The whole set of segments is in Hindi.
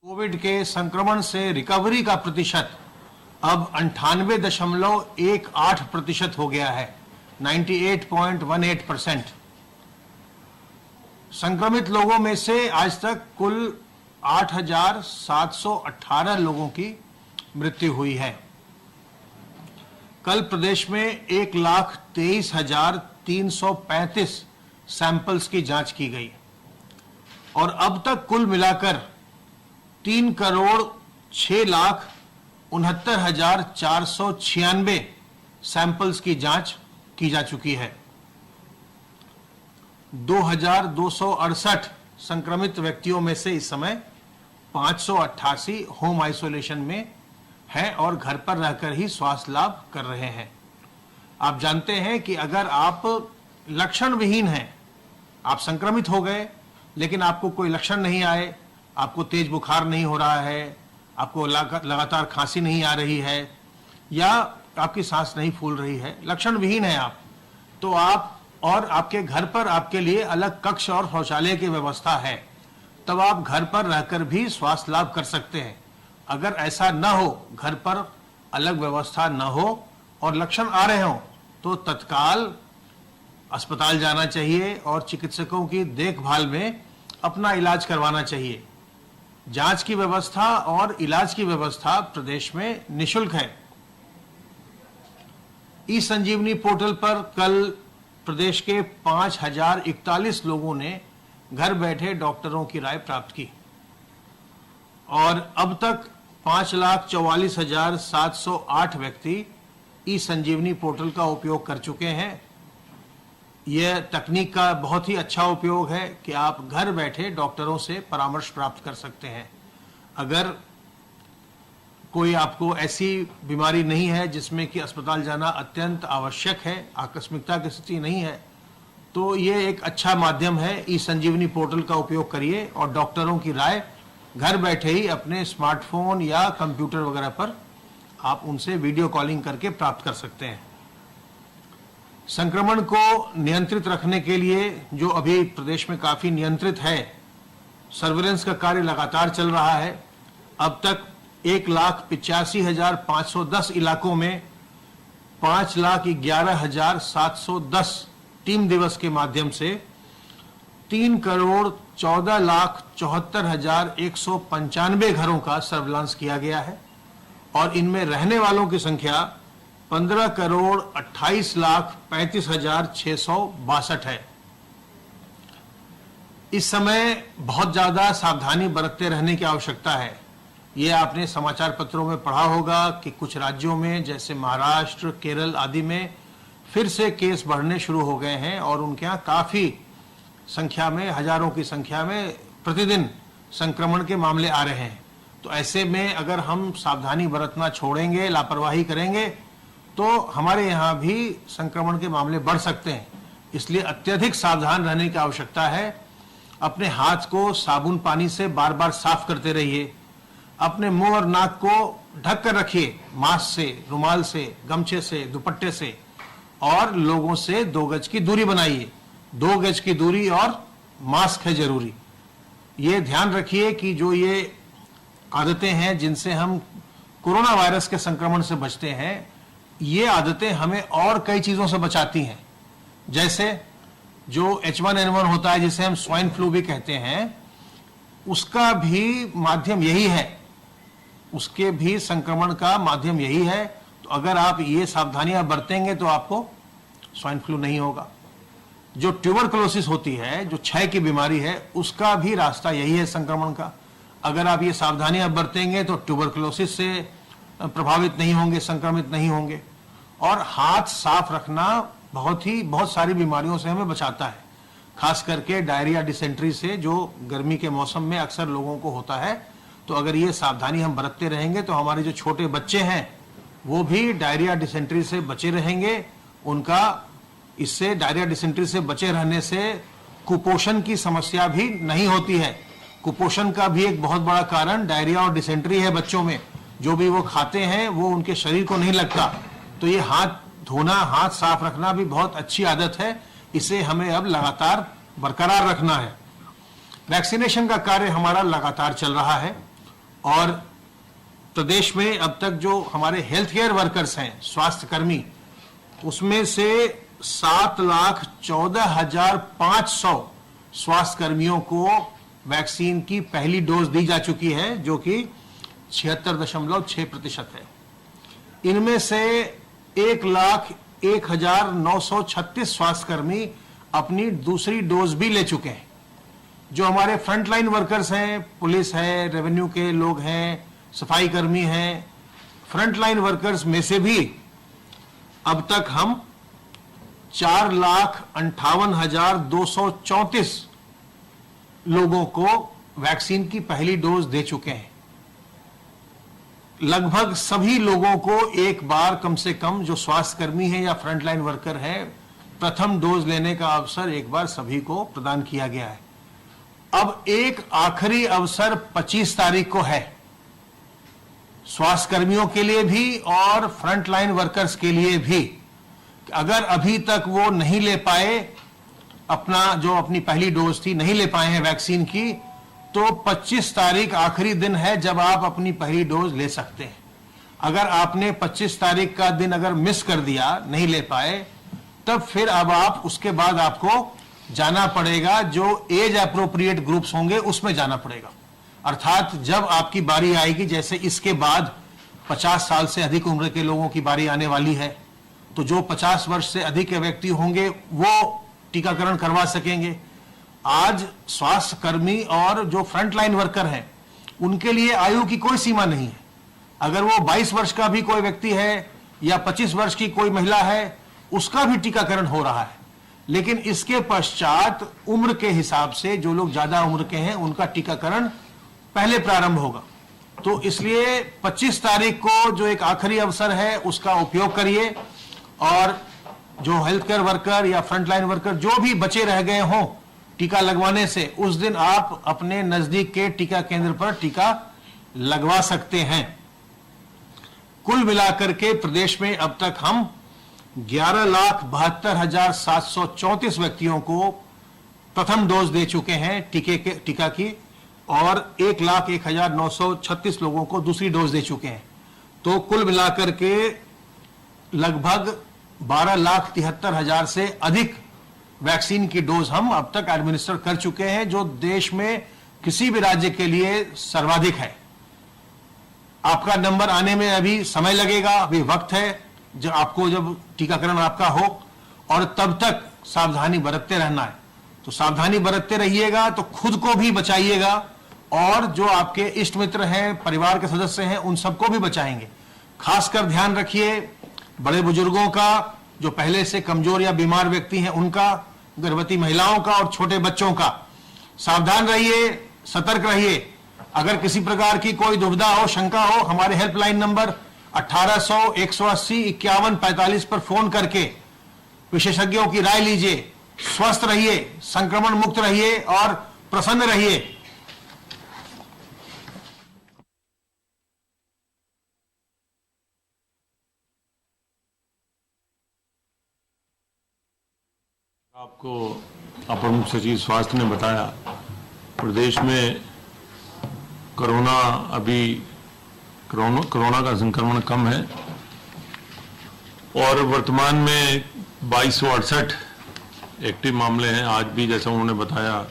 कोविड के संक्रमण से रिकवरी का प्रतिशत अब 98.18% हो गया है, 98.18%। संक्रमित लोगों में से आज तक कुल 8,718 लोगों की मृत्यु हुई है। कल प्रदेश में 1,23,335 सैंपल्स की जांच की गई और अब तक कुल मिलाकर 3,06,69,496 सैंपल्स की जांच की जा चुकी है। 2,268 संक्रमित व्यक्तियों में से इस समय 588 होम आइसोलेशन में हैं और घर पर रहकर ही स्वास्थ्य लाभ कर रहे हैं। आप जानते हैं कि अगर आप लक्षण विहीन हैं, आप संक्रमित हो गए लेकिन आपको कोई लक्षण नहीं आए, आपको तेज बुखार नहीं हो रहा है, आपको लगातार खांसी नहीं आ रही है या आपकी सांस नहीं फूल रही है, लक्षण विहीन है आप, तो आप और आपके घर पर आपके लिए अलग कक्ष और शौचालय की व्यवस्था है, तब आप घर पर रहकर भी स्वास्थ्य लाभ कर सकते हैं। अगर ऐसा न हो, घर पर अलग व्यवस्था न हो और लक्षण आ रहे हों, तो तत्काल अस्पताल जाना चाहिए और चिकित्सकों की देखभाल में अपना इलाज करवाना चाहिए। जांच की व्यवस्था और इलाज की व्यवस्था प्रदेश में निःशुल्क है। ई संजीवनी पोर्टल पर कल प्रदेश के 5,041 लोगों ने घर बैठे डॉक्टरों की राय प्राप्त की और अब तक 5,44,708 व्यक्ति ई संजीवनी पोर्टल का उपयोग कर चुके हैं। यह तकनीक का बहुत ही अच्छा उपयोग है कि आप घर बैठे डॉक्टरों से परामर्श प्राप्त कर सकते हैं। अगर कोई आपको ऐसी बीमारी नहीं है जिसमें कि अस्पताल जाना अत्यंत आवश्यक है, आकस्मिकता की स्थिति नहीं है, तो ये एक अच्छा माध्यम है। ई संजीवनी पोर्टल का उपयोग करिए और डॉक्टरों की राय घर बैठे ही अपने स्मार्टफोन या कंप्यूटर वगैरह पर आप उनसे वीडियो कॉलिंग करके प्राप्त कर सकते हैं। संक्रमण को नियंत्रित रखने के लिए जो अभी प्रदेश में काफी नियंत्रित है, सर्विलेंस का कार्य लगातार चल रहा है। अब तक 1,85,510 इलाकों में 5,11,710 टीम दिवस के माध्यम से 3,14,74,195 घरों का सर्विलांस किया गया है और इनमें रहने वालों की संख्या 15,28,35,662 है। इस समय बहुत ज्यादा सावधानी बरतते रहने की आवश्यकता है। ये आपने समाचार पत्रों में पढ़ा होगा कि कुछ राज्यों में जैसे महाराष्ट्र, केरल आदि में फिर से केस बढ़ने शुरू हो गए हैं और उनके यहाँ काफी संख्या में, हजारों की संख्या में प्रतिदिन संक्रमण के मामले आ रहे हैं। तो ऐसे में अगर हम सावधानी बरतना छोड़ेंगे, लापरवाही करेंगे, तो हमारे यहाँ भी संक्रमण के मामले बढ़ सकते हैं। इसलिए अत्यधिक सावधान रहने की आवश्यकता है। अपने हाथ को साबुन पानी से बार बार साफ करते रहिए। अपने मुंह और नाक को ढक कर रखिए, मास्क से, रुमाल से, गमछे से, दुपट्टे से, और लोगों से 2 गज की दूरी बनाइए। 2 गज की दूरी और मास्क है जरूरी। ये ध्यान रखिए कि जो ये आदतें हैं जिनसे हम कोरोना वायरस के संक्रमण से बचते हैं, ये आदतें हमें और कई चीजों से बचाती हैं। जैसे जो H1N1 होता है, जिसे हम स्वाइन फ्लू भी कहते हैं, उसका भी माध्यम यही है, उसके भी संक्रमण का माध्यम यही है। तो अगर आप ये सावधानियां बरतेंगे तो आपको स्वाइन फ्लू नहीं होगा। जो ट्यूबरकुलोसिस होती है, जो क्षय की बीमारी है, उसका भी रास्ता यही है संक्रमण का। अगर आप ये सावधानियां बरतेंगे तो ट्यूबरकुलोसिस से प्रभावित नहीं होंगे, संक्रमित नहीं होंगे। और हाथ साफ रखना बहुत सारी बीमारियों से हमें बचाता है, खास करके डायरिया, डिसेंट्री से, जो गर्मी के मौसम में अक्सर लोगों को होता है। तो अगर ये सावधानी हम बरतते रहेंगे तो हमारे जो छोटे बच्चे हैं वो भी डायरिया, डिसेंट्री से बचे रहेंगे। उनका इससे, डायरिया, डिसेंट्री से बचे रहने से कुपोषण की समस्या भी नहीं होती है। कुपोषण का भी एक बहुत बड़ा कारण डायरिया और डिसेंट्री है बच्चों में। जो भी वो खाते हैं वो उनके शरीर को नहीं लगता। तो ये हाथ धोना, हाथ साफ रखना भी बहुत अच्छी आदत है। इसे हमें अब लगातार बरकरार रखना है। वैक्सीनेशन का कार्य हमारा लगातार चल रहा है और प्रदेश में अब तक जो हमारे हेल्थ केयर वर्कर्स हैं, स्वास्थ्य कर्मी, उसमें से 7,14,500 स्वास्थ्य कर्मियों को वैक्सीन की पहली डोज दी जा चुकी है, जो कि 76.6% है। इनमें से 1,01,936 स्वास्थ्यकर्मी अपनी दूसरी डोज भी ले चुके हैं। जो हमारे फ्रंटलाइन वर्कर्स हैं, पुलिस है, रेवेन्यू के लोग हैं, सफाई कर्मी हैं, फ्रंटलाइन वर्कर्स में से भी अब तक हम 4,58,234 लोगों को वैक्सीन की पहली डोज दे चुके हैं। लगभग सभी लोगों को एक बार कम से कम, जो स्वास्थ्य कर्मी है या फ्रंटलाइन वर्कर है, प्रथम डोज लेने का अवसर एक बार सभी को प्रदान किया गया है। अब एक आखिरी अवसर 25 तारीख को है, स्वास्थ्य कर्मियों के लिए भी और फ्रंटलाइन वर्कर्स के लिए भी। अगर अभी तक वो नहीं ले पाए अपनी पहली डोज थी, नहीं ले पाए हैं वैक्सीन की, तो 25 तारीख आखिरी दिन है जब आप अपनी पहली डोज ले सकते हैं। अगर आपने 25 तारीख का दिन अगर मिस कर दिया, नहीं ले पाए, तब फिर अब आप उसके बाद आपको जाना पड़ेगा, जो एज अप्रोप्रिएट ग्रुप्स होंगे उसमें जाना पड़ेगा। अर्थात जब आपकी बारी आएगी, जैसे इसके बाद 50 साल से अधिक उम्र के लोगों की बारी आने वाली है, तो जो 50 वर्ष से अधिक के व्यक्ति होंगे वो टीकाकरण करवा सकेंगे। आज स्वास्थ्य कर्मी और जो फ्रंटलाइन वर्कर हैं, उनके लिए आयु की कोई सीमा नहीं है। अगर वो 22 वर्ष का भी कोई व्यक्ति है या 25 वर्ष की कोई महिला है, उसका भी टीकाकरण हो रहा है। लेकिन इसके पश्चात उम्र के हिसाब से जो लोग ज्यादा उम्र के हैं, उनका टीकाकरण पहले प्रारंभ होगा। तो इसलिए 25 तारीख को जो एक आखिरी अवसर है, उसका उपयोग करिए, और जो हेल्थ केयर वर्कर या फ्रंटलाइन वर्कर जो भी बचे रह गए हों टीका लगवाने से, उस दिन आप अपने नजदीक के टीका केंद्र पर टीका लगवा सकते हैं। कुल मिलाकर के प्रदेश में अब तक हम 11,72,734 व्यक्तियों को प्रथम डोज दे चुके हैं टीका की, और 1,01,936 लोगों को दूसरी डोज दे चुके हैं। तो कुल मिलाकर के लगभग 12,73,000 से अधिक वैक्सीन की डोज हम अब तक एडमिनिस्टर कर चुके हैं, जो देश में किसी भी राज्य के लिए सर्वाधिक है। आपका नंबर आने में अभी समय लगेगा, अभी वक्त है, जब टीकाकरण आपका हो, और तब तक सावधानी बरतते रहना है। तो सावधानी बरतते रहिएगा तो खुद को भी बचाइएगा, और जो आपके इष्ट मित्र हैं, परिवार के सदस्य हैं, उन सबको भी बचाएंगे। खासकर ध्यान रखिए बड़े बुजुर्गों का, जो पहले से कमजोर या बीमार व्यक्ति हैं उनका, गर्भवती महिलाओं का और छोटे बच्चों का। सावधान रहिए, सतर्क रहिए। अगर किसी प्रकार की कोई दुविधा हो, शंका हो, हमारे हेल्पलाइन नंबर 1800-180-5145 पर फोन करके विशेषज्ञों की राय लीजिए। स्वस्थ रहिए, संक्रमण मुक्त रहिए और प्रसन्न रहिए। आपको अपर मुख्य सचिव स्वास्थ्य ने बताया, प्रदेश में कोरोना का संक्रमण कम है, और वर्तमान में 2268 एक्टिव मामले हैं। आज भी जैसा उन्होंने बताया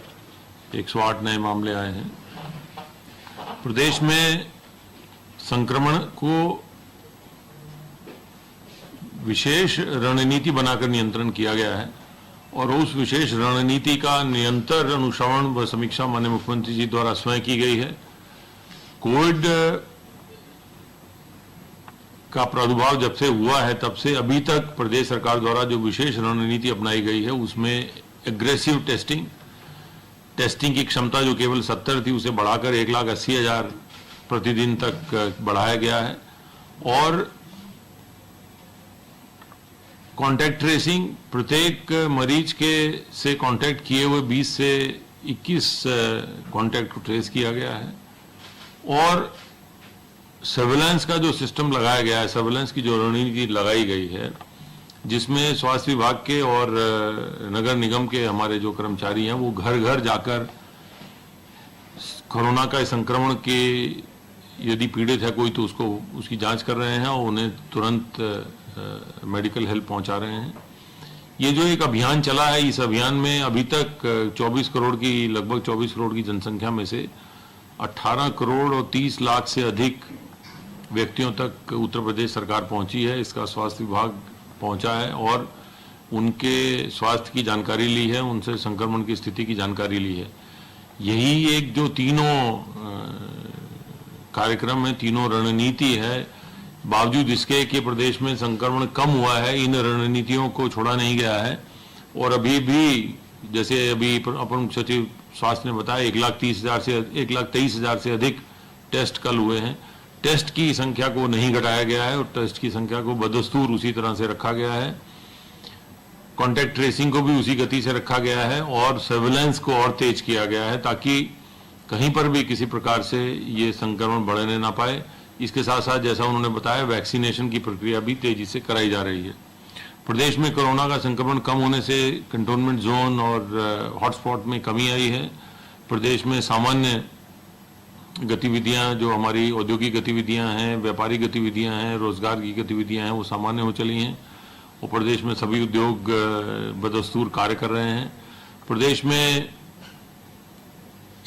108 नए मामले आए हैं। प्रदेश में संक्रमण को विशेष रणनीति बनाकर नियंत्रण किया गया है, और उस विशेष रणनीति का निरंतर अनुश्रवण व समीक्षा माननीय मुख्यमंत्री जी द्वारा स्वयं की गई है। कोविड का प्रादुर्भाव जब से हुआ है, तब से अभी तक प्रदेश सरकार द्वारा जो विशेष रणनीति अपनाई गई है, उसमें एग्रेसिव टेस्टिंग की क्षमता जो केवल 70 थी, उसे बढ़ाकर 1,80,000 प्रतिदिन तक बढ़ाया गया है, और कॉन्टैक्ट ट्रेसिंग, प्रत्येक मरीज के से कॉन्टैक्ट किए हुए 20 से 21 कॉन्टैक्ट को ट्रेस किया गया है, और सर्वेलेंस का जो सिस्टम लगाया गया है, सर्वेलेंस की जो रणनीति लगाई गई है, जिसमें स्वास्थ्य विभाग के और नगर निगम के हमारे जो कर्मचारी हैं, वो घर घर जाकर कोरोना का संक्रमण के यदि पीड़ित है कोई तो उसको उसकी जांच कर रहे हैं और उन्हें तुरंत मेडिकल हेल्प पहुंचा रहे हैं। ये जो एक अभियान चला है, इस अभियान में अभी तक 24 करोड़ की लगभग 24 करोड़ की जनसंख्या में से 18 करोड़ और 30 लाख से अधिक व्यक्तियों तक उत्तर प्रदेश सरकार पहुंची है। इसका स्वास्थ्य विभाग पहुंचा है और उनके स्वास्थ्य की जानकारी ली है, उनसे संक्रमण की स्थिति की जानकारी ली है। यही एक जो तीनों कार्यक्रम है, तीनों रणनीति है, बावजूद इसके कि प्रदेश में संक्रमण कम हुआ है, इन रणनीतियों को छोड़ा नहीं गया है। और अभी भी जैसे अभी अपर मुख्य सचिव स्वास्थ्य ने बताया 1,23,000 से अधिक टेस्ट कल हुए हैं। टेस्ट की संख्या को नहीं घटाया गया है और टेस्ट की संख्या को बदस्तूर उसी तरह से रखा गया है। कॉन्टैक्ट ट्रेसिंग को भी उसी गति से रखा गया है और सर्विलांस को और तेज किया गया है ताकि कहीं पर भी किसी प्रकार से ये संक्रमण बढ़ने ना पाए। इसके साथ साथ जैसा उन्होंने बताया, वैक्सीनेशन की प्रक्रिया भी तेजी से कराई जा रही है। प्रदेश में कोरोना का संक्रमण कम होने से कंटोनमेंट जोन और हॉटस्पॉट में कमी आई है। प्रदेश में सामान्य गतिविधियां, जो हमारी औद्योगिक गतिविधियां हैं, व्यापारिक गतिविधियां हैं, रोजगार की गतिविधियां हैं, वो सामान्य हो चली हैं और प्रदेश में सभी उद्योग बदस्तूर कार्य कर रहे हैं। प्रदेश में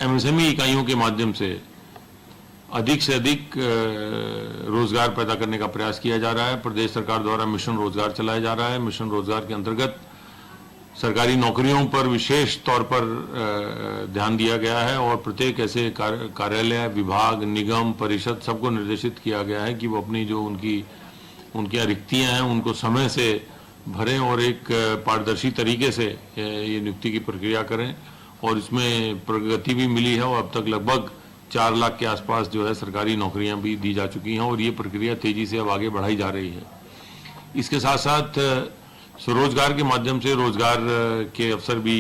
एमएसएमई इकाइयों के माध्यम से अधिक रोजगार पैदा करने का प्रयास किया जा रहा है। प्रदेश सरकार द्वारा मिशन रोजगार चलाया जा रहा है। मिशन रोजगार के अंतर्गत सरकारी नौकरियों पर विशेष तौर पर ध्यान दिया गया है और प्रत्येक ऐसे कार्यालय, विभाग, निगम, परिषद सबको निर्देशित किया गया है कि वो अपनी जो उनकी रिक्तियां हैं उनको समय से भरें और एक पारदर्शी तरीके से ये नियुक्ति की प्रक्रिया करें। और इसमें प्रगति भी मिली है और अब तक लगभग 4 लाख के आसपास जो है सरकारी नौकरियां भी दी जा चुकी हैं और ये प्रक्रिया तेजी से अब आगे बढ़ाई जा रही है। इसके साथ साथ स्वरोजगार के माध्यम से रोजगार के अवसर भी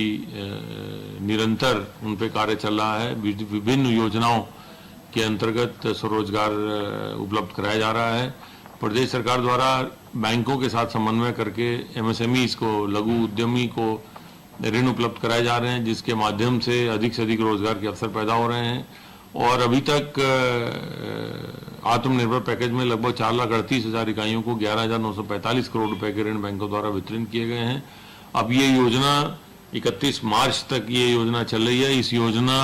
निरंतर उन पे कार्य चल रहा है। विभिन्न योजनाओं के अंतर्गत स्वरोजगार उपलब्ध कराया जा रहा है। प्रदेश सरकार द्वारा बैंकों के साथ समन्वय करके एमएसएमईज को, लघु उद्यमी को ऋण उपलब्ध कराए जा रहे हैं, जिसके माध्यम से अधिक रोजगार के अवसर पैदा हो रहे हैं। और अभी तक आत्मनिर्भर पैकेज में लगभग 4,38,000 इकाइयों को 11,945 करोड़ रुपए के ऋण बैंकों द्वारा वितरण किए गए हैं। अब ये योजना 31 मार्च तक ये योजना चल रही है। इस योजना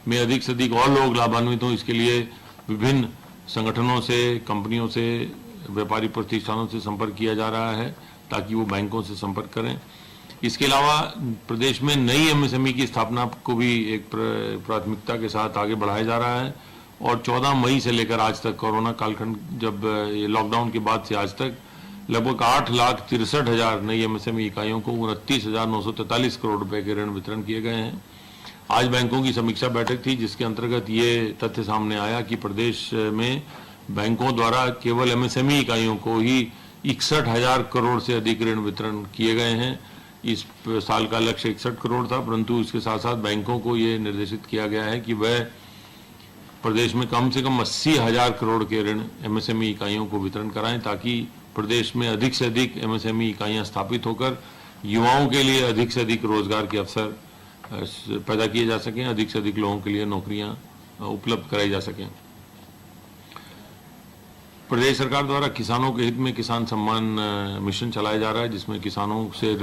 में अधिक से अधिक और लोग लाभान्वित हों, इसके लिए विभिन्न संगठनों से, कंपनियों से, व्यापारिक प्रतिष्ठानों से संपर्क किया जा रहा है ताकि वो बैंकों से संपर्क करें। इसके अलावा प्रदेश में नई एमएसएमई की स्थापना को भी एक प्राथमिकता के साथ आगे बढ़ाया जा रहा है और 14 मई से लेकर आज तक, कोरोना कालखंड जब ये लॉकडाउन के बाद से आज तक लगभग 8,63,000 नई एमएसएमई इकाइयों को 29,943 करोड़ रुपए के ऋण वितरण किए गए हैं। आज बैंकों की समीक्षा बैठक थी जिसके अंतर्गत ये तथ्य सामने आया कि प्रदेश में बैंकों द्वारा केवल एमएसएमई इकाइयों को ही 61,000 करोड़ से अधिक ऋण वितरण किए गए हैं। इस साल का लक्ष्य 61 करोड़ था, परंतु इसके साथ साथ बैंकों को ये निर्देशित किया गया है कि वह प्रदेश में कम से कम 80,000 करोड़ के ऋण एमएसएमई इकाइयों को वितरण कराएं ताकि प्रदेश में अधिक से अधिक एमएसएमई इकाइयां स्थापित होकर युवाओं के लिए अधिक से अधिक रोजगार के अवसर पैदा किए जा सकें, अधिक से अधिक लोगों के लिए नौकरियां उपलब्ध कराई जा सकें। प्रदेश सरकार द्वारा किसानों के हित में किसान सम्मान मिशन चलाया जा रहा है जिसमें किसानों से